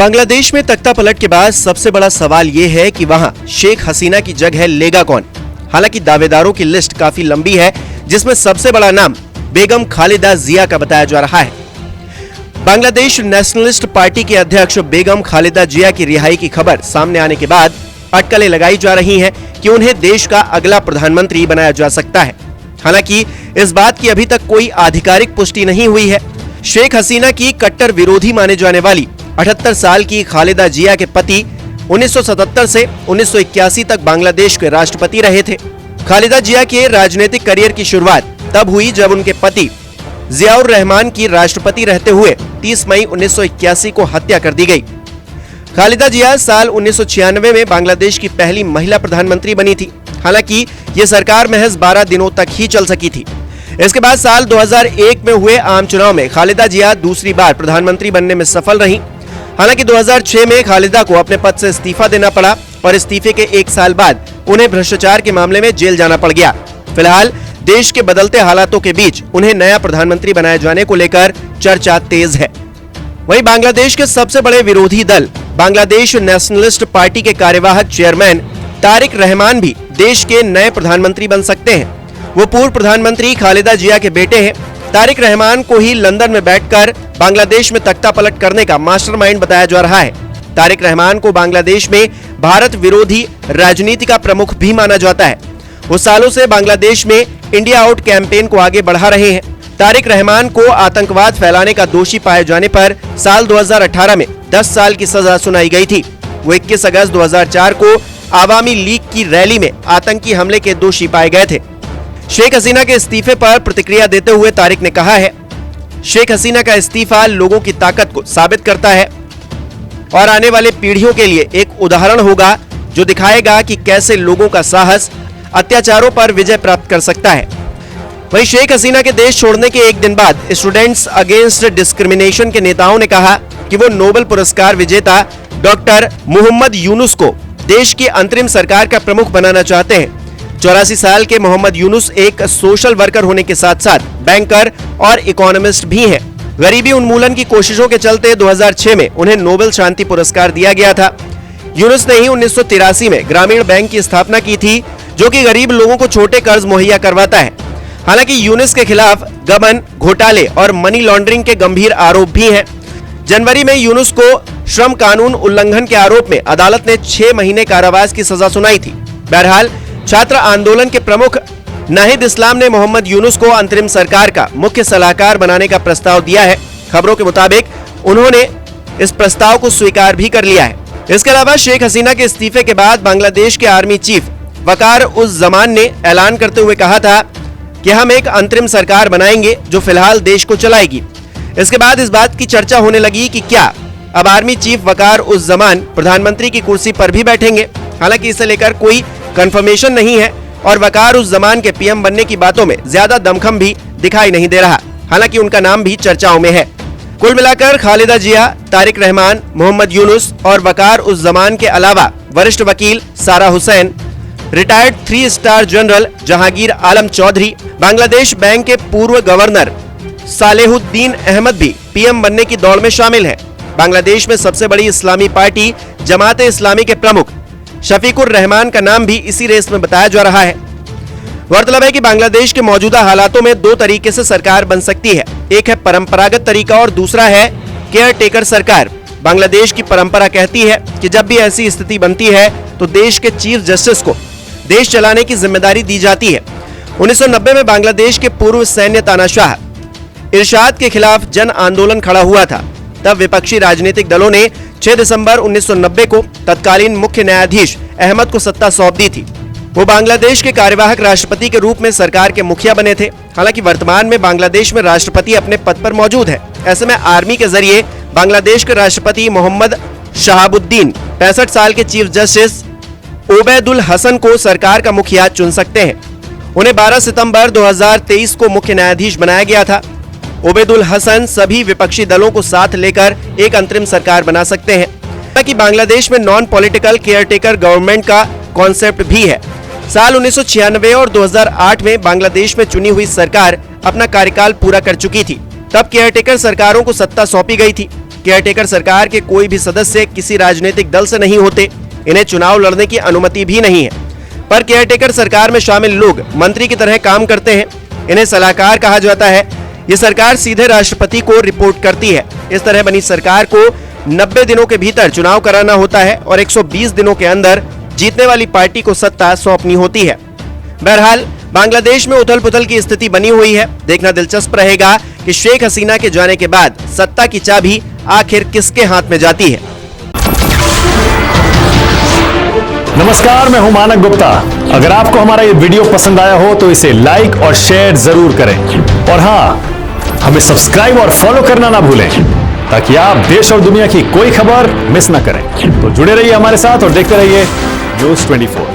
बांग्लादेश में तख्ता पलट के बाद सबसे बड़ा सवाल ये है कि वहां शेख हसीना की जगह लेगा कौन। हालांकि दावेदारों की लिस्ट काफी लंबी है, जिसमें सबसे बड़ा नाम बेगम खालिदा जिया का बताया जा रहा है। बांग्लादेश नेशनलिस्ट पार्टी के अध्यक्ष बेगम खालिदा जिया की रिहाई की खबर सामने आने के बाद अटकलें लगाई जा रही हैं कि उन्हें देश का अगला प्रधानमंत्री बनाया जा सकता है। हालांकि इस बात की अभी तक कोई आधिकारिक पुष्टि नहीं हुई है। शेख हसीना की कट्टर विरोधी माने जाने वाली 78 साल की खालिदा जिया के पति 1977 से 1981 तक बांग्लादेश के राष्ट्रपति रहे थे। खालिदा जिया के राजनीतिक करियर की शुरुआत तब हुई जब उनके पति जियाउर रहमान की राष्ट्रपति रहते हुए 30 मई 1981 को हत्या कर दी गई। खालिदा जिया साल 1996 में बांग्लादेश की पहली महिला प्रधानमंत्री बनी थी। हालांकि ये सरकार महज 12 दिनों तक ही चल सकी थी। इसके बाद साल 2001 में हुए आम चुनाव में खालिदा जिया दूसरी बार प्रधानमंत्री बनने में सफल रहीं। हालांकि 2006 में खालिदा को अपने पद से इस्तीफा देना पड़ा और इस्तीफे के 1 साल बाद उन्हें भ्रष्टाचार के मामले में जेल जाना पड़ गया। फिलहाल देश के बदलते हालातों के बीच उन्हें नया प्रधानमंत्री बनाए जाने को लेकर चर्चा तेज है। वहीं बांग्लादेश के सबसे बड़े विरोधी दल बांग्लादेश नेशनलिस्ट पार्टी के कार्यवाहक चेयरमैन तारिक रहमान भी देश के नए प्रधानमंत्री बन सकते हैं। वो पूर्व प्रधानमंत्री खालिदा जिया के बेटे हैं। तारिक रहमान को ही लंदन में बैठकर बांग्लादेश में तख्ता पलट करने का मास्टरमाइंड बताया जा रहा है। तारिक रहमान को बांग्लादेश में भारत विरोधी राजनीति का प्रमुख भी माना जाता है। वो सालों से बांग्लादेश में इंडिया आउट कैंपेन को आगे बढ़ा रहे हैं। तारिक रहमान को आतंकवाद फैलाने का दोषी पाए जाने पर साल 2018 में 10 साल की सजा सुनाई गई थी। वो 21 अगस्त 2004 को आवामी लीग की रैली में आतंकी हमले के दोषी पाए गए थे। शेख हसीना के इस्तीफे पर प्रतिक्रिया देते हुए तारिक ने कहा है, शेख हसीना का इस्तीफा लोगों की ताकत को साबित करता है और आने वाले पीढ़ियों के लिए एक उदाहरण होगा जो दिखाएगा कि कैसे लोगों का साहस अत्याचारों पर विजय प्राप्त कर सकता है। वहीं शेख हसीना के देश छोड़ने के 1 दिन बाद स्टूडेंट्स अगेंस्ट डिस्क्रिमिनेशन के नेताओं ने कहा कि वो नोबेल पुरस्कार विजेता डॉक्टर मोहम्मद यूनुस को देश की अंतरिम सरकार का प्रमुख बनाना चाहते हैं। 84 साल के मोहम्मद यूनुस एक सोशल वर्कर होने के साथ साथ बैंकर और इकोनॉमिस्ट भी हैं। गरीबी उन्मूलन की कोशिशों के चलते 2006 में उन्हें नोबेल शांति पुरस्कार दिया गया था। यूनुस ने ही 1983 में ग्रामीण बैंक की स्थापना की थी, जो कि गरीब लोगों को छोटे कर्ज मुहैया करवाता है। हालांकि यूनुस के खिलाफ गबन, घोटाले और मनी लॉन्ड्रिंग के गंभीर आरोप भी हैं। जनवरी में यूनुस को श्रम कानून उल्लंघन के आरोप में अदालत ने 6 महीने कारावास की सजा सुनाई थी। बहरहाल छात्र आंदोलन के प्रमुख नाहिद इस्लाम ने मोहम्मद यूनुस को अंतरिम सरकार का मुख्य सलाहकार बनाने का प्रस्ताव दिया है। खबरों के मुताबिक उन्होंने इस प्रस्ताव को स्वीकार भी कर लिया है। इसके अलावा शेख हसीना के इस्तीफे के बाद बांग्लादेश के आर्मी चीफ वकार उज जमान ने ऐलान करते हुए कहा था कि हम एक अंतरिम सरकार बनाएंगे जो फिलहाल देश को चलाएगी। इसके बाद इस बात की चर्चा होने लगी कि क्या अब आर्मी चीफ वकार उज जमान प्रधानमंत्री की कुर्सी पर भी बैठेंगे। हालांकि इसे लेकर कोई कंफर्मेशन नहीं है और वकार उज जमान के पीएम बनने की बातों में ज्यादा दमखम भी दिखाई नहीं दे रहा। हालांकि उनका नाम भी चर्चाओं में है। कुल मिलाकर खालिदा जिया, तारिक रहमान, मोहम्मद यूनुस और वकार उज जमान के अलावा वरिष्ठ वकील Sara Hussain, retired 3 star general Jahangir Alam Chowdhury, Bangladesh bank के पूर्व गवर्नर सालेहुद्दीन अहमद भी पीएम बनने की दौड़ में शामिल है। बांग्लादेश में सबसे बड़ी इस्लामी पार्टी जमात इस्लामी के प्रमुख शफीकुर रहमान का नाम भी इसी रेस में बताया जा रहा है। गौरतलब है कि बांग्लादेश के मौजूदा हालातों में 2 तरीके से सरकार बन सकती है। एक है परंपरागत तरीका और दूसरा है केयर टेकर सरकार। बांग्लादेश की परंपरा कहती है कि जब भी ऐसी स्थिति बनती है तो देश के चीफ जस्टिस को देश चलाने की जिम्मेदारी दी जाती है। 1990 में बांग्लादेश के पूर्व सैन्य तानाशाह इरशाद के खिलाफ जन आंदोलन खड़ा हुआ था। तब विपक्षी राजनीतिक दलों ने 6 दिसंबर 1990 को तत्कालीन मुख्य न्यायाधीश अहमद को सत्ता सौंप दी थी। वो बांग्लादेश के कार्यवाहक राष्ट्रपति के रूप में सरकार के मुखिया बने थे। हालांकि वर्तमान में बांग्लादेश में राष्ट्रपति अपने पद पर मौजूद है। ऐसे में आर्मी के जरिए बांग्लादेश के राष्ट्रपति मोहम्मद शहाबुद्दीन 65 साल के चीफ जस्टिस ओबैदुल हसन को सरकार का मुखिया चुन सकते हैं। उन्हें 12 सितंबर 2023 को मुख्य न्यायाधीश बनाया गया था। ओबैदुल हसन सभी विपक्षी दलों को साथ लेकर एक अंतरिम सरकार बना सकते हैं। हालांकि बांग्लादेश में नॉन पॉलिटिकल केयरटेकर गवर्नमेंट का कॉन्सेप्ट भी है। साल 1996 और 2008 में बांग्लादेश में चुनी हुई सरकार अपना कार्यकाल पूरा कर चुकी थी। तब केयरटेकर सरकारों को सत्ता सौंपी गई थी। केयरटेकर सरकार के कोई भी सदस्य किसी राजनीतिक दल से नहीं होते, इन्हें चुनाव लड़ने की अनुमति भी नहीं है। पर केयरटेकर सरकार में शामिल लोग मंत्री की तरह काम करते हैं, इन्हें सलाहकार कहा जाता है। ये सरकार सीधे राष्ट्रपति को रिपोर्ट करती है। इस तरह बनी सरकार को 90 दिनों के भीतर चुनाव कराना होता है और 120 दिनों के अंदर जीतने वाली पार्टी को सत्ता सौंपनी होती है। बहरहाल बांग्लादेश में उथल पुथल की स्थिति बनी हुई है। देखना दिलचस्प रहेगा कि शेख हसीना के जाने के बाद सत्ता की चाबी आखिर किसके हाथ में जाती है। नमस्कार, मैं हूं मानक गुप्ता। अगर आपको हमारा ये वीडियो पसंद आया हो तो इसे लाइक और शेयर जरूर करें और हाँ, हमें सब्सक्राइब और फॉलो करना ना भूलें ताकि आप देश और दुनिया की कोई खबर मिस ना करें। तो जुड़े रहिए हमारे साथ और देखते रहिए न्यूज़ 24।